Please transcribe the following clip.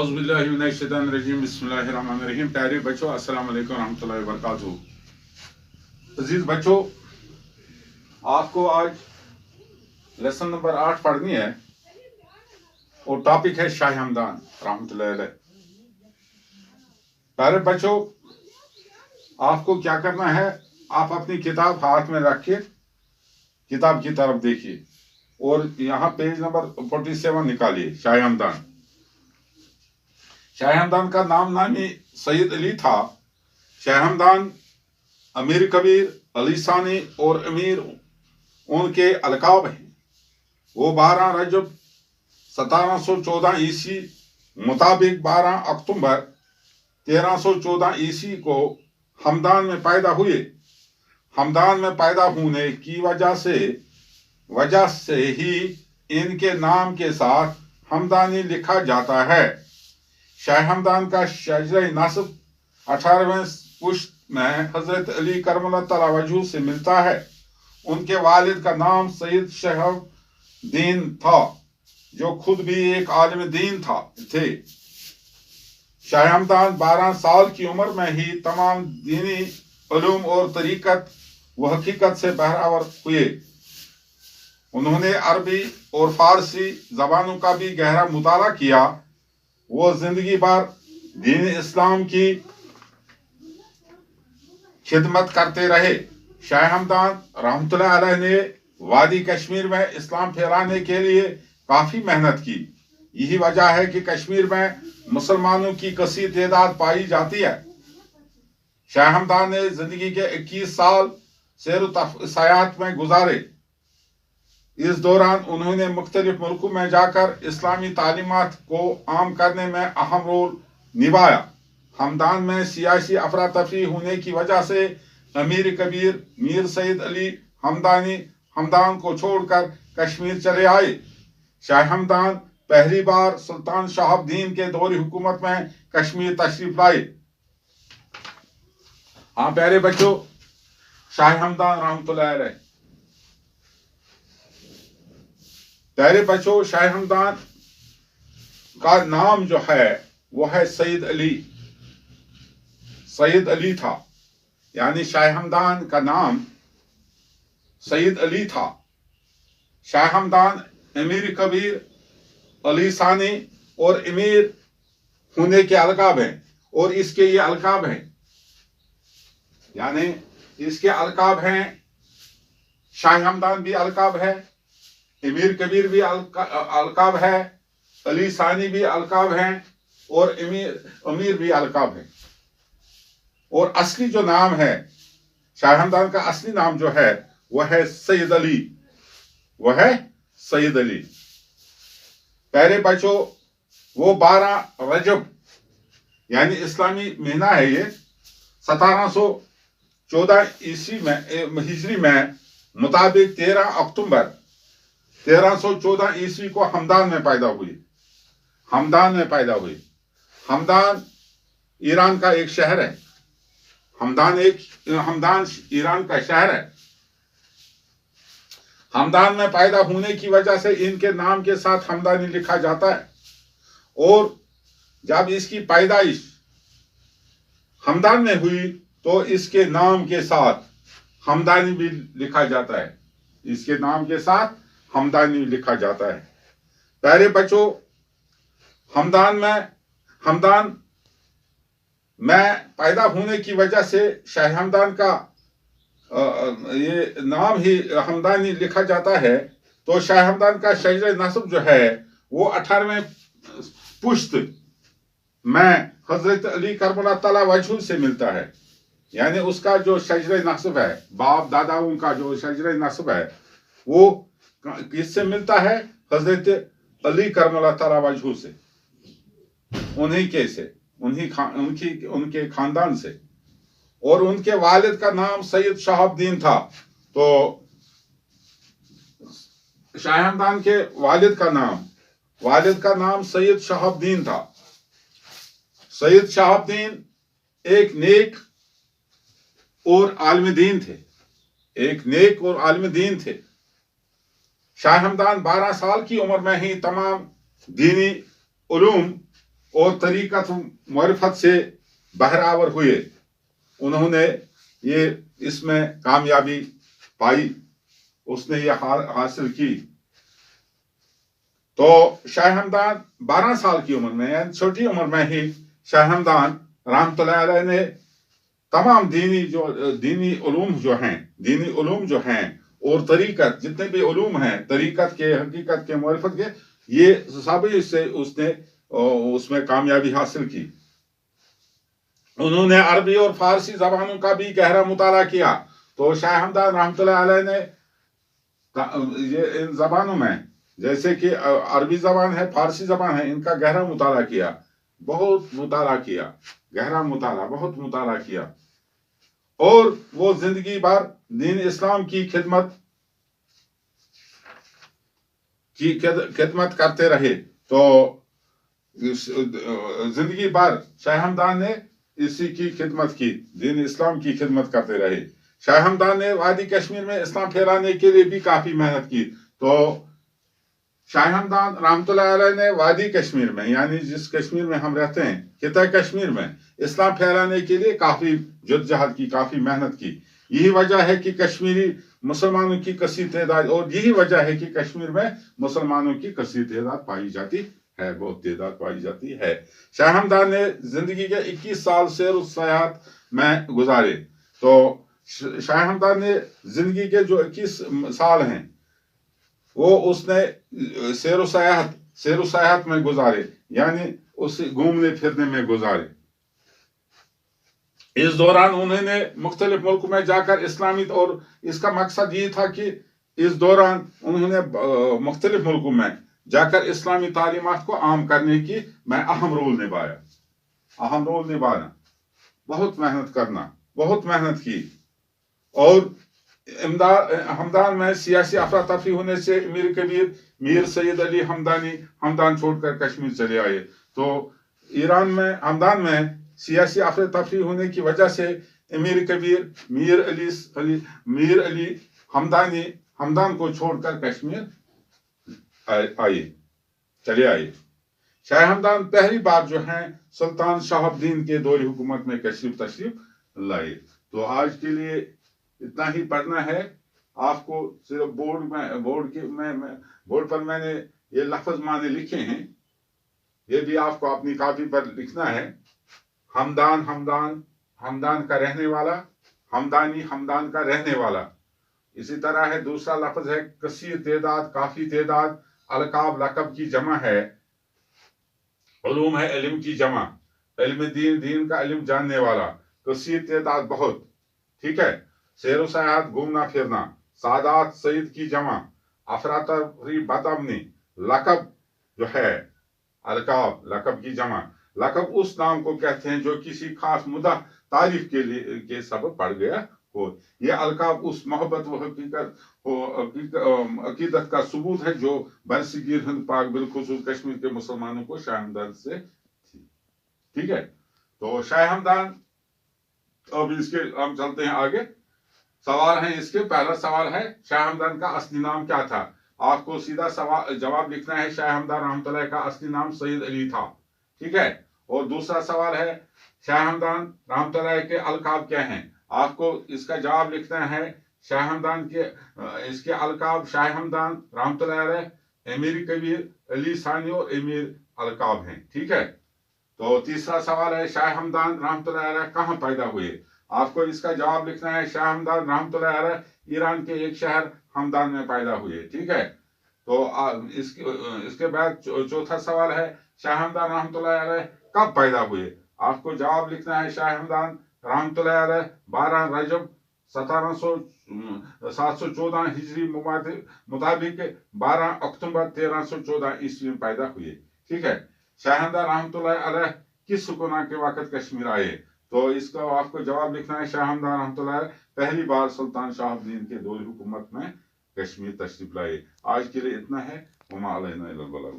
بسم اللہ الرحمن الرحیم. پیارے بچوں، السلام علیکم ورحمۃ اللہ وبرکاتہ. عزیز بچوں، آپ کو آج لیسن نمبر 8 پڑھنی ہے اور ٹاپک ہے شاہ ہمدان رحمۃ اللہ علیہ. پیارے بچوں، آپ کو کیا کرنا ہے، آپ اپنی کتاب ہاتھ میں رکھ کے کتاب کی طرف دیکھیے اور یہاں پیج نمبر 47 نکالیے. شاہ ہمدان. شاہ ہمدان کا نامی سید علی تھا. شاہ ہمدان امیر کبیر، علی ثانی اور امیر ان کے القاب ہیں. وہ 12 رجب 1714 عیسوی مطابق 12 اکتوبر 1314 عیسوی کو ہمدان میں پیدا ہوئے. ہمدان میں پیدا ہونے کی وجہ سے ہی ان کے نام کے ساتھ ہمدانی لکھا جاتا ہے. شاہ ہمدان کا شجرہ نسب 18ویں پشت میں حضرت علی کرم اللہ تعالی وجہ سے ملتا ہے. ان کے والد کا نام سید شہاب دین تھا، جو خود بھی ایک عالم دین تھے. شاہ ہمدان 12 سال کی عمر میں ہی تمام دینی علوم اور طریقت و حقیقت سے بہرور ہوئے. انہوں نے عربی اور فارسی زبانوں کا بھی گہرا مطالعہ کیا. وہ زندگی بھر دین اسلام کی خدمت کرتے رہے. شاہ ہمدان رحمۃ اللہ علیہ نے وادی کشمیر میں اسلام پھیلانے کے لیے کافی محنت کی. یہی وجہ ہے کہ کشمیر میں مسلمانوں کی کثیر تعداد پائی جاتی ہے. شاہ ہمدان نے زندگی کے 21 سال سیر و سیاحت میں گزارے. اس دوران انہوں نے مختلف ملکوں میں جا کر اسلامی تعلیمات کو عام کرنے میں اہم رول نبھایا. ہمدان میں سیاسی افراتفری ہونے کی وجہ سے امیر کبیر میر سید علی ہمدان کو چھوڑ کر کشمیر چلے آئے. شاہ ہمدان پہلی بار سلطان شہاب الدین کے دور حکومت میں کشمیر تشریف لائے. ہاں پیارے بچوں، شاہ ہمدان رحمۃ اللہ علیہ. پیارے بچوں، شاہ ہمدان کا نام جو ہے وہ ہے سید علی. سید علی تھا، یعنی شاہ ہمدان کا نام سید علی تھا. شاہ ہمدان امیر کبیر، علی ثانی اور امیر ہونے کے القاب ہیں. اور اس کے یہ القاب ہیں، یعنی اس کے القاب ہیں. شاہ ہمدان بھی القاب ہے، امیر کبیر بھی القاب ہے، علی ثانی بھی القاب ہیں اور امیر بھی القاب ہیں. اور اصلی جو نام ہے شاہ ہمدان کا، اصلی نام جو ہے وہ ہے سید علی. وہ ہے سید علی. پیارے بچوں، وہ 12 رجب یعنی اسلامی مہینہ ہے، یہ 1714 عیسوی میں ہجری میں مطابق 13 اکتوبر 1314 عیسوی کو ہمدان میں پیدا ہوئی. ہمدان ایران کا ایک شہر ہے. ہمدان ایران کا شہر ہے. ہمدان میں پیدا ہونے کی وجہ سے ان کے نام کے ساتھ ہمدانی لکھا جاتا ہے. اور جب اس کی پیدائش ہمدان میں ہوئی تو اس کے نام کے ساتھ ہمدانی بھی لکھا جاتا ہے. اس کے نام کے ساتھ ہمدانی لکھا جاتا ہے. پیارے بچوں، ہمدان میں پیدا ہونے کی وجہ سے شاہ ہمدان کا یہ نام ہی ہمدانی لکھا جاتا ہے. تو شاہ ہمدان کا شجرہ نسب جو ہے وہ 18ویں پشت میں حضرت علی کرم اللہ تعالی وجہ سے ملتا ہے. یعنی اس کا جو شجرہ نسب ہے، باپ داداؤں کا جو شجرہ نسب ہے، وہ کس سے ملتا ہے؟ حضرت علی کرم اللہ تعالی وجہ سے، ان کے خاندان سے. اور ان کے والد کا نام سید شہاب الدین تھا. تو شاہ ہمدان کے والد کا نام سید شہاب الدین تھا. سید شہاب الدین ایک نیک اور عالم دین تھے. شاہ ہمدان 12 سال کی عمر میں ہی تمام دینی علوم और तरीक़त मारिफत से बहरावर हुए, उन्होंने ये इसमें कामयाबी पाई, उसने ये हासिल की। तो शाह हमदान 12 साल की उम्र में, यानी छोटी उम्र में ही शाह हमदान रहमतुल्लाह अलैह ने तमाम दीनी उलूम जो हैं और तरीक़त, जितने भी उलूम हैं तरीक़त के, हकीकत के, मारिफत के, ये सभी से उसने उसमें कामयाबी हासिल की। उन्होंने अरबी और फारसी ज़बानों का भी गहरा मुताला किया। तो शाह हमदान रहमतुल्लाह अलैह ने ये इन ज़बानों में, जैसे कि अरबी ज़बान है, फारसी ज़बान है, इनका गहरा मुताला किया, बहुत मुताला किया, गहरा मुताला, बहुत मुताला किया। और वो जिंदगी भर दीन इस्लाम की खिदमत करते रहे। तो जिंदगी भर शाह हमदान ने इसी की खिदमत की, दीन इस्लाम की खिदमत करते रहे। शाह हमदान ने वादी कश्मीर में इस्लाम फैलाने के लिए भी काफी मेहनत की। तो शाह हमदान रहमतुल्लाह अलैह ने वादी कश्मीर में, यानी जिस कश्मीर में हम रहते हैं, खिता कश्मीर में इस्लाम फैलाने के लिए काफी जद्दोजहद की, काफी मेहनत की। यही वजह है कि कश्मीरी मुसलमानों की कसीर तादाद, और यही वजह है कि कश्मीर में मुसलमानों की कसीर तादाद पाई जाती है, बहुत तादाद पाई जाती है। शाह हमदान ने जिंदगी के 21 साल सैर सयाहत में गुजारे। तो शाह हमदान ने जिंदगी के जो 21 साल हैं वो उसने सैर सयाहत में गुजारे, यानी उस घूमने फिरने में गुजारे। इस दौरान उन्होंने मुख्तलिफ मुल्क में जाकर इस्लामी, और इसका मकसद ये था कि इस दौरान उन्होंने मुख्तलिफ मुल्कों में जाकर इस्लामी तालीमात को आम करने की मैं अहम रोल निभाया, बहुत मेहनत करना, बहुत मेहनत की। और हमदान में सियासी अफरा तफरी होने से अमीर कबीर मीर सैयद अली हमदान छोड़कर कश्मीर चले आए। तो ईरान में हमदान में सियासी अफरा तफरी होने की वजह से अमीर कबीर मीर अली हमदान को छोड़कर कश्मीर चले आए। शाह हमदान पहली बार जो है सुल्तान शहाबुद्दीन के दौर हुकूमत में तशरीफ लाए। तो आज के लिए इतना ही पढ़ना है आपको। सिर्फ बोर्ड पर मैंने ये लफ्ज माने लिखे हैं, ये भी आपको अपनी कॉपी पर लिखना है। हमदान का रहने वाला, हमदानी, हमदान का रहने वाला। इसी तरह है दूसरा लफ्ज है कसीर तादाद, काफी तादाद, अलकाब लकब की जमा है, उलूम है इल्म की जमा, इल्म दीन का इल्म जानने वाला, कसीर तादाद बहुत, ठीक है। सैर सयाहत घूमना फिरना, सादात सईद की जमा, अफरातफरी बदअमनी, लकब जो है अलकाब लकब की जमा। लकब उस नाम को कहते हैं जो किसी खास मुद्दा तारीफ के सबब पड़ गया हो। यह अलकाब उस मोहब्बत व अकीदत का सबूत है जो बरसगीर हिंद पाक बिलखुसूस कश्मीर के मुसलमानों को शाह हमदान से थी, ठीक है। तो शाह हमदान, अब इसके हम चलते हैं आगे। सवाल है इसके, पहला सवाल है शाह हमदान का असली नाम क्या था। आपको सीधा जवाब लिखना है। शाह हमदान रहमतुल्लाह का असली नाम सईद अली था, ठीक है। और दूसरा सवाल है शाह हमदान रहमतुल्लाह के अलकाब क्या हैं। आपको इसका जवाब लिखना है। शाह हमदान के इसके अलकाब शाह हमदान रहमतुल्लाह अलैह, अमीर कबीर, अली सानी और अमीर अलकाब हैं, ठीक है। तो तीसरा सवाल है शाह हमदान रहमतुल्लाह अलैह कहाँ पैदा हुए। आपको इसका जवाब लिखना है। शाह हमदान रहमतुल्लाह अलैह ईरान के एक शहर हमदान में पैदा हुए, ठीक है। तो इसके बाद चौथा सवाल है शाह हमदान रहमतुल्लाह अलैह कब पैदा हुए। आपको जवाब लिखना है। शाह हमदान रहमतुल्लाह अलैह 12 रजब 714 हिजरी मुताबिक 12 अक्टूबर 1314 ईस्वी में पैदा हुए, ठीक है। शाह हमदान रहमतुल्लाह अलैह किस सुकुना के वक्त कश्मीर आए। तो इसका आपको जवाब लिखना है। शाह हमदान रहमतुल्लाह अलैह पहली बार सुल्तान शहाबुद्दीन के दौर हुकूमत में कश्मीर तशरीफ लाए। आज के लिए इतना है। वमा अलैना इल्लल बलाग।